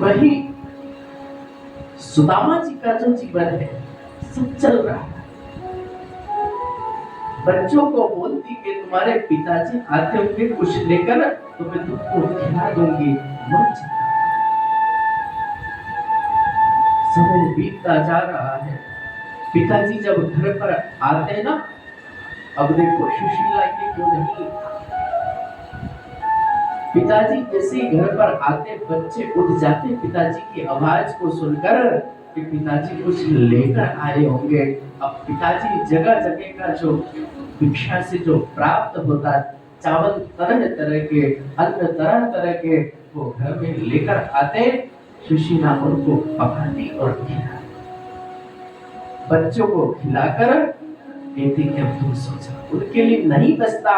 वही सुदामा जी का जो जीवन है सब चल रहा है। बच्चों को बोलती कि तुम्हारे पिताजी आते होंगे कुछ लेकर तो मैं तुमको खिला दूंगी, मत चिंता। समय बीतता जा रहा है। पिताजी जब घर पर आते हैं ना, अब देखो सुशीला ये क्यों नहीं, पिताजी जैसे ही घर पर आते बच्चे उठ जाते पिताजी की आवाज को सुनकर कि पिताजी कुछ लेकर आए होंगे। अब पिताजी जगह जगह का जो भिक्षा से जो प्राप्त होता चावल तरह तरह के, अन्न तरह तरह के, वो घर में लेकर आते। सुशीला उनको पकाती और खिलाती, बच्चों को खिलाकर कहती कि अब तुम सो जाओ। उनके लिए नहीं बचता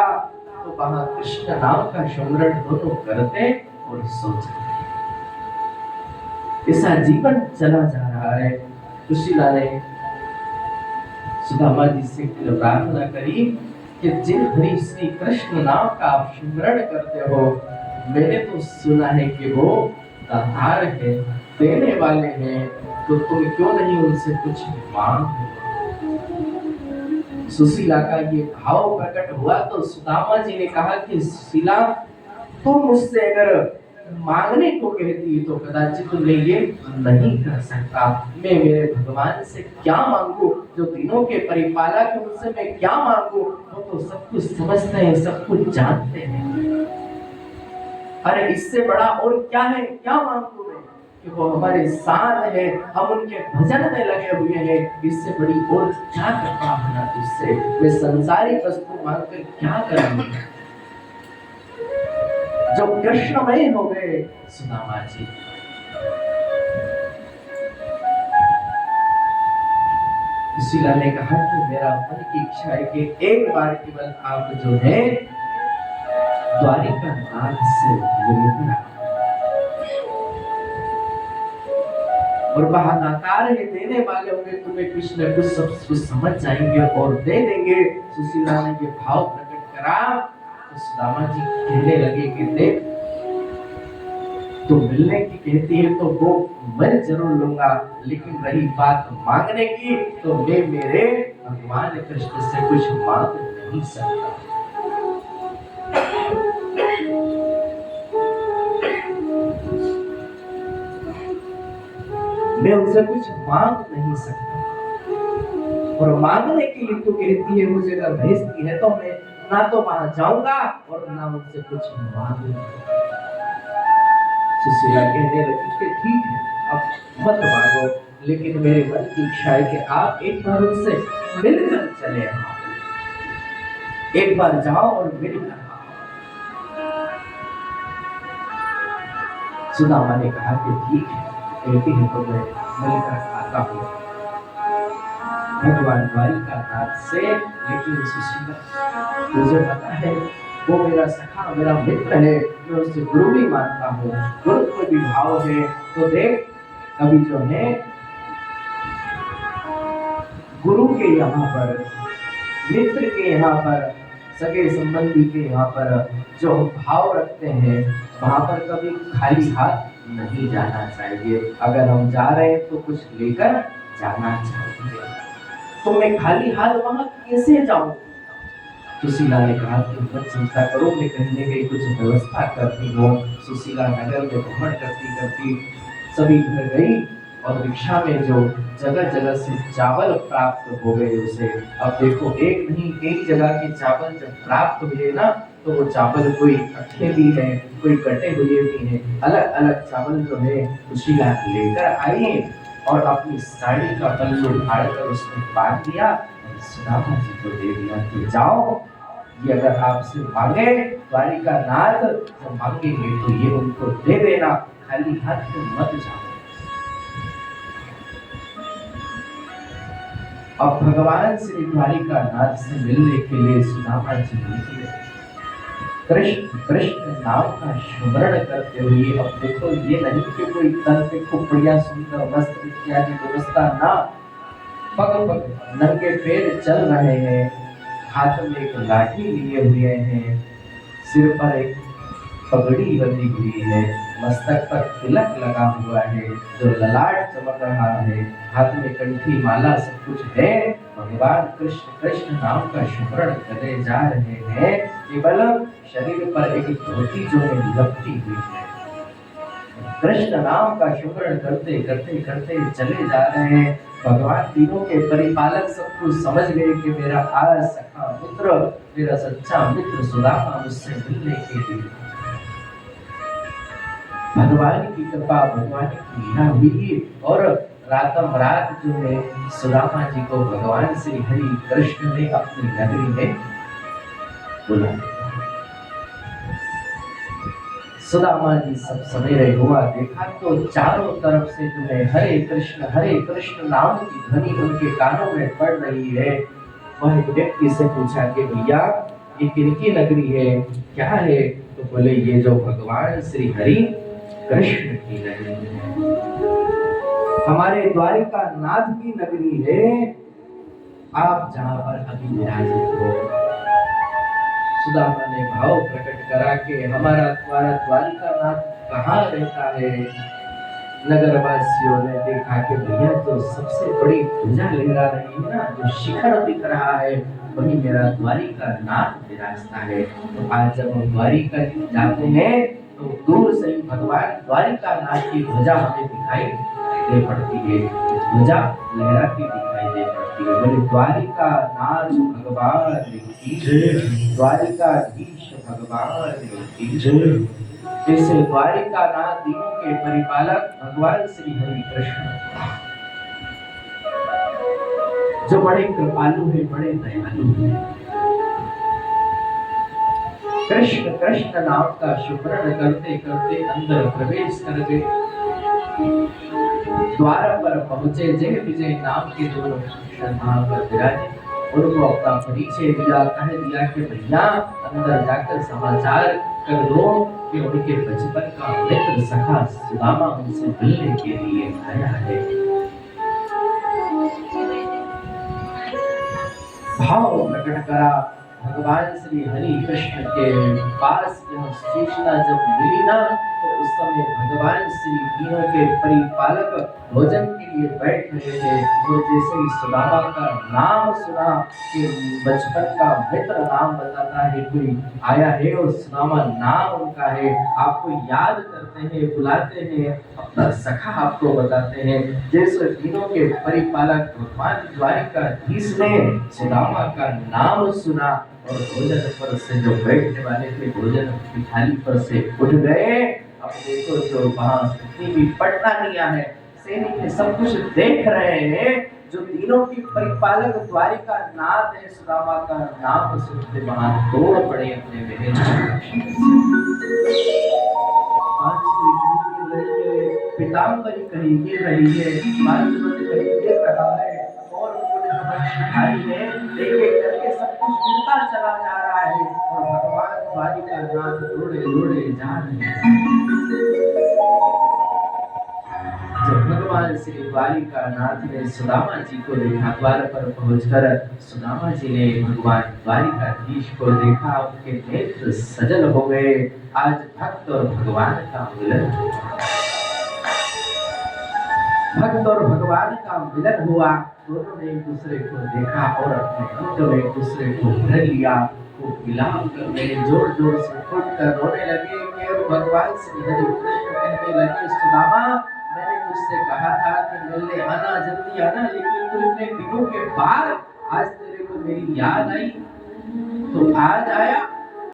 तो वहां कृष्ण नाम का सुमरण दोनों करते और सो जाते। ऐसा जीवन चला जा रहा है। सुशीला ने सुदामा जी से प्रार्थना करी कि जिन हरि श्री कृष्ण नाम का आप सुमरण करते हो, मैंने तो सुना है कि वो दातार है, देने वाले हैं, तो तुम क्यों नहीं उनसे कुछ मांगो। सुशीला का ये भाव प्रकट हुआ तो सुदामा जी ने कहा कि सुशीला तुम मुझसे अगर मांगने को कहती तो कदाचित तुमने ये नहीं कर सकता। मैं मेरे भगवान से क्या मांगू, जो तीनों के परिपालक है, उनसे मैं क्या मांगू, वो तो सब कुछ समझते हैं, सब कुछ जानते हैं। अरे इससे बड़ा और क्या है, क्या मांगू मैं कि वो हमारे साथ है, हम उनके भजन में लगे हुए हैं। इससे बड़ी और क्या कृपा होना तुझसे, मैं संसारी वस्तु मांगकर क्या करूंगा। जो कृष्णमय हो गए सुदामा जी। सुशीला ने कहा कि मेरा मन की इच्छा है कि एक बार केवल आप जो है द्वारिका नाथ से मिलना, और वहां दातार है, देने वाले होंगे, तुम्हें कुछ न कुछ सब कुछ समझ जाएंगे और दे देंगे। सुशीला ने ये भाव प्रकट करा तो सुदामा जी कहने लगे कि देख तो मिलने की कहती है तो वो मैं जरूर लूंगा, लेकिन रही बात मांगने की तो मैं मेरे भगवान कृष्ण से कुछ मांग नहीं सकता। मैं उनसे कुछ मांग नहीं सकता, और मांगने के लिए तो कहती है मुझे अगर भेजती है तो मैं ना तो वहां जाऊंगा और ना उनसे कुछ मांगूंगा। सुशीला कहने लगी कि ठीक है, अब मत मांगो, लेकिन मेरे मन की इच्छा है कि आप एक बार उनसे मिलकर चले आओ, एक बार जाओ और मिलकर आओ। सुदामा ने कहा कि ठीक है, कहती है तो मैं मिलकर आता हूँ भगवान द्वारिका नाथ से। लेकिन सुशीला तुझे पता है वो मेरा सखा, मेरा मित्र है, मैं उससे गुरु भी मानता हूँ, गुरुत्व भी भाव है। तो देख कभी जो है गुरु के यहाँ पर, मित्र के यहाँ पर, सगे संबंधी के यहाँ पर जो भाव रखते हैं वहां पर कभी खाली हाथ नहीं जाना चाहिए। अगर हम जा रहे हैं तो कुछ लेकर जाना चाहिए। तो मैं खाली हाथ वहां कैसे जाऊं। सुशीला ने कहा कि मत चिंता करो, मैं कहीं न कहीं कुछ व्यवस्था करती हूँ। सुशीला नगर में भ्रमण करती करती सभी घर गई और रिक्शा में जो जगह जगह से चावल प्राप्त हो गए उसे। अब देखो एक नहीं एक जगह के चावल जब प्राप्त हुए ना, तो वो चावल कोई अट्ठे भी है, कोई कटे हुए भी हैं, अलग अलग चावल जो है सुशीला लेकर आई और अपनी साड़ी का पल्लू फाड़कर उसमें बांध दिया, सुदामा जी को दे दिया कि जाओ, ये अगर आपसे मांगे द्वारिका नाथ तो मांगेंगे तो ये उनको दे देना, खाली हाथ तो मत जाओ। अब भगवान श्री द्वारिका नाथ से मिलने के लिए सुदामा जी निकले, कृष्ण कृष्ण नाम का स्मरण करते हुए। अब देखो ये नहीं कि कोई तन पे खूब बढ़िया सुंदर वस्त्र इत्यादि व्यवस्था ना, पग पग नंगे पैर चल रहे हैं, हाथ में एक लाठी लिए हुए हैं, सिर पर एक पगड़ी बंधी हुई है, मस्तक पर तिलक लगा हुआ है, जो ललाट चमक रहा है, हाथ में कंठी माला सब कुछ है, भगवान कृष्ण कृष्ण नाम का स्मरण करे जा रहे हैं, केवल शरीर पर एक धोती जो है लपटी हुई है। कृष्ण नाम का स्मरण करते करते करते चले जा रहे हैं। भगवान तीनों के परिपालक सब कुछ समझ गए कि मेरा आज सखा मित्र, मेरा सच्चा मित्र सुदामा मुझसे मिलने के लिए। भगवान की कृपा, भगवान की लीला हुई और रातम रात जो है सुदामा जी को भगवान श्री हरि कृष्ण ने अपनी नगरी में बुला। सुदामा जी सब सवेरे हुआ देखा तो चारों तरफ से जो है हरे कृष्ण नाम की ध्वनि उनके कानों में पड़ रही है। वह व्यक्ति से पूछा कि भैया ये किनकी नगरी है, क्या है? तो बोले ये जो भगवान श्री हरि कृष्ण की नगरी है, हमारे द्वारिका नाथ की नगरी है, आप जहां पर अभी विराजित हो। सुदामा ने भाव प्रकट करा कि हमारा तुम्हारा द्वारिका नाथ कहाँ रहता है। नगरवासियों ने देखा कि भैया तो सबसे बड़ी ध्वजा लहरा रही है ना, जो शिखर दिख रहा है वही मेरा द्वारिका नाथ विराजता है। तो आज जब हम द्वारिका जाते हैं तो दूर से ही भगवान द्वारिका नाथ की ध्वजा हमें दिखाई दे पड़ती है, ध्वजा लहराती दिखाई दे पड़ती है। बोले द्वारिका नाथ भगवान की जय, द्वारिकाधीश भगवान की जय। जैसे द्वारिका नाथ तीनों के परिपालक भगवान श्री हरि कृष्ण, जो बड़े कृपालु है, बड़े दयालु है। कृष्ण कृष्ण नाम का स्मरण करते करते अंदर प्रवेश कर गए। द्वार पर पहुंचे, जय विजय नाम के दोनों कृष्ण पर विराजे। उनको अपना परिचय दिया, कह दिया कि भैया अंदर जाकर समाचार कर दो कि उनके बचपन का मित्र सखा सुदामा उनसे मिलने के लिए आया है। भाव प्रकट करा। भगवान श्री हरि कृष्ण के पास यह सूचना जब मिली ना, तो उस समय भगवान श्री तीनों के परिपालक भोजन के लिए बैठ रहे थे। तो जैसे ही सुदामा का नाम सुना कि बचपन का मित्र नाम बताता है, कोई आया है और सुदामा नाम उनका है, आपको याद करते हैं, बुलाते हैं, अपना सखा आपको बताते हैं। जैसे तीनों के परिपालक भगवान द्वारिकाधीश ने सुदामा का नाम सुना और भोजन पर से जो बैठने वाले थे भोजन की थाली पर से उठ गए। अब देखो जो वहां जितनी भी पटनानियां है, सैनिक सब कुछ देख रहे हैं। जो तीनों की परिपालक द्वारिका नाथ है, सुदामा का नाम सुनते वहां दौड़ पड़े अपने महल। पिताम्बरी कहीं गिर रही है, मातृवत कहीं गिर रहा है और भाई है, एक करके सब कुछ गिरता चला जा रहा है और भगवान द्वारिका नाथ दौड़े दौड़े जा रहे हैं। जब भगवान श्री द्वारिका नाथ ने सुदामा जी को देखा, द्वार पर पहुंचकर सुदामा जी ने भगवान द्वारिकाधीश को देखा, उनके नेत्र सजल हो गए। आज भक्त और भगवान का मिलन, भक्त और भगवान का मिलन हुआ। दोनों ने एक दूसरे को देखा और अपने अंग में एक दूसरे को भर लिया। वो विलाप करने, जोर जोर से फूटकर रोने लगे कि भगवान श्री हरि कृष्ण कहने लगे, सुदामा मैंने तुझसे कहा था कि मिलने आना, जल्दी आना, लेकिन तू इतने दिनों के बाद आज तेरे को मेरी याद आई तो आज आया।